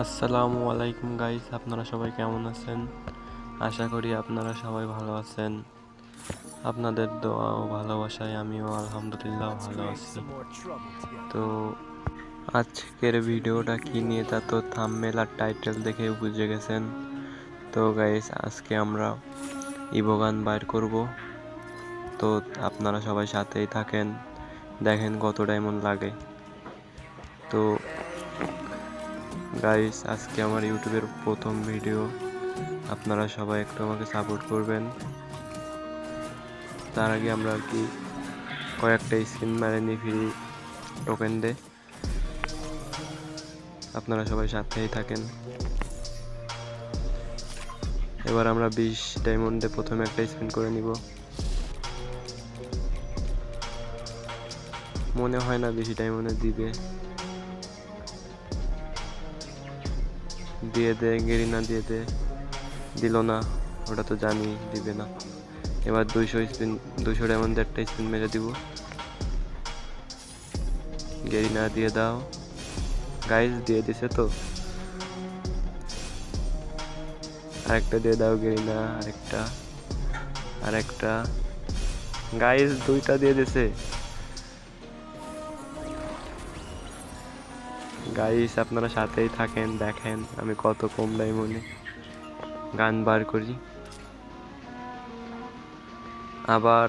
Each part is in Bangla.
আসসালামু আলাইকুম গাইস, আপনারা সবাই কেমন আছেন? আশা করি আপনারা সবাই ভালো আছেন। আপনাদের দোয়া ও ভালোবাসায় আমিও আলহামদুলিল্লাহ ভালো আছি। তো আজকের ভিডিওটা কি নিয়ে তা তো থাম্বনেল আর টাইটেল দেখে বুঝে গেছেন। তো গাইস, আজকে আমরা ইভো গান বাইর করব। তো আপনারা সবাই সাথেই থাকেন, দেখেন কত ডায়মন্ড লাগে। তো গাইস, আজকে আমার ইউটিউবের প্রথম ভিডিও, আপনারা সবাই একটু আমাকে সাপোর্ট করবেন। তার আগে আমরা আর কি কয়েকটা স্ক্রিন মেরে নিই ফ্রি টোকেন দে। আপনারা সবাই সাথেই থাকেন। এবার আমরা 20 ডায়মন্ডে প্রথমে একটা স্পিন করে নিব। মনে হয় না 20 ডায়মন্ডে দিবে। দিয়ে দে গেরিনা, দিয়ে দে। দিল না, ওটা তো জানি দিবে না। এবার 200 ডায়মন্ডে একটা স্পিন মেরে দিব। গেরিনা দিয়ে দাও গাইস, দিয়ে দিছে তো। আরেকটা দিয়ে দাও গেরিনা, আরেকটা গাইস, দুইটা দিয়ে দিছে। গাইস, আপনারা সাথেই থাকেন, দেখেন আমি কত কম ডায়মন্ডে গান বার করি। আবার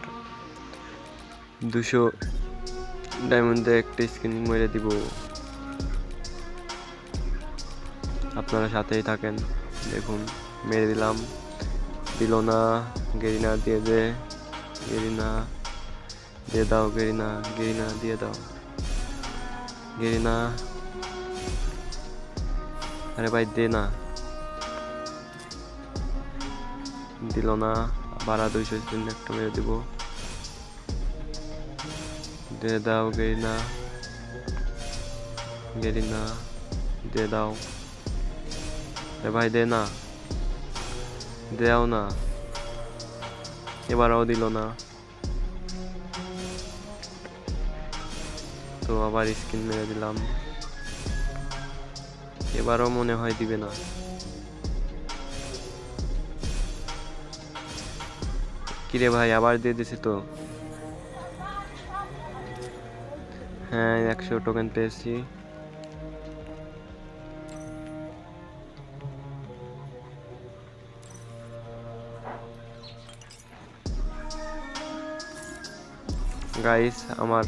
200 ডায়মন্ডে একটা স্কিন মেরে দিব। আপনারা সাথেই থাকেন, দেখুন মেরে দিলাম। দিল না, গেরিনা দিয়ে দে। গেরিনা দিয়ে দাও, গেরিনা দিয়ে দাও। গেরিনা, আরে ভাই দে না। দিল না, আবার 200 স্পিন একটা মেরে দিব। দিয়ে দাও গেরিনা দিয়ে দাও। আরে ভাই দে না, দেও না। এবারও দিল না। তো আবার স্কিন মেরে দিলাম। এবারও মনে হয় দিবে না। কিরে ভাই, আবার দিয়ে দিছি তো। হ্যাঁ, 100 টোকেন পেয়েছি। গাইস, আমার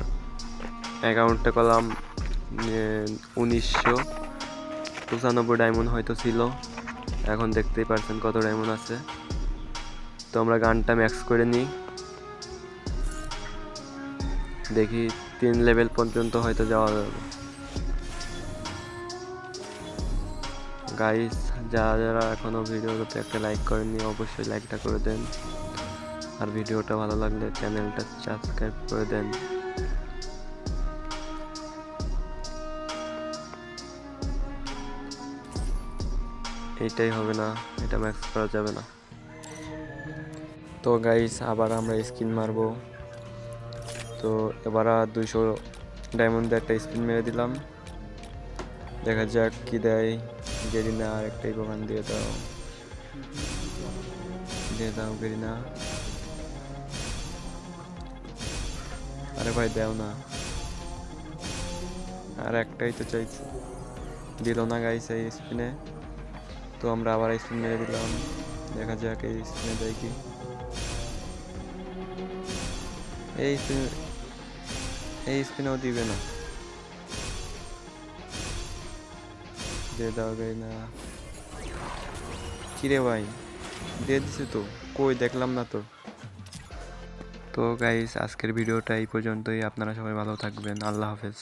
অ্যাকাউন্টে করলাম 1995 ডায়মন্ড হয়তো ছিল। এখন দেখতেই পারছেন কত ডায়মন্ড আছে। তো আমরা গানটা ম্যাক্স করে নিই, দেখি 3 লেভেল পর্যন্ত হয়তো যাওয়া যাবে। গাইস, যারা এখনো ভিডিওতে একটা লাইক করেননি অবশ্যই লাইকটা করে দেন, আর ভিডিওটা ভালো লাগলে চ্যানেলটা সাবস্ক্রাইব করে দেন। এইটাই হবে না, এটা ম্যাক্স করা যাবে না। তো গাইস, আবার আমরা স্কিন মারবো। তো এবার 200 ডায়মন্ডে একটা স্পিন মেরে দিলাম, দেখা যাক কি দেয়। গেরিনা আর একটা ইভোগান দিয়ে দাও গেরিনা। আরে ভাই দেও না, আর একটাই তো চাইছি। দিল না গাইস এই স্পিনে। তো আমরা আবার স্পিন মেরে দিলাম, দেখা যাক এই স্পিনে দেয় কি। এই স্পিনেও দিবে না। দিয়ে দাও গেরিনা। কিরে ভাই, দিয়ে দিছে তো, কই দেখলাম না তো। তো গাইস, আজকের ভিডিওটা এই পর্যন্তই। আপনারা সবাই ভালো থাকবেন, আল্লাহ হাফেজ।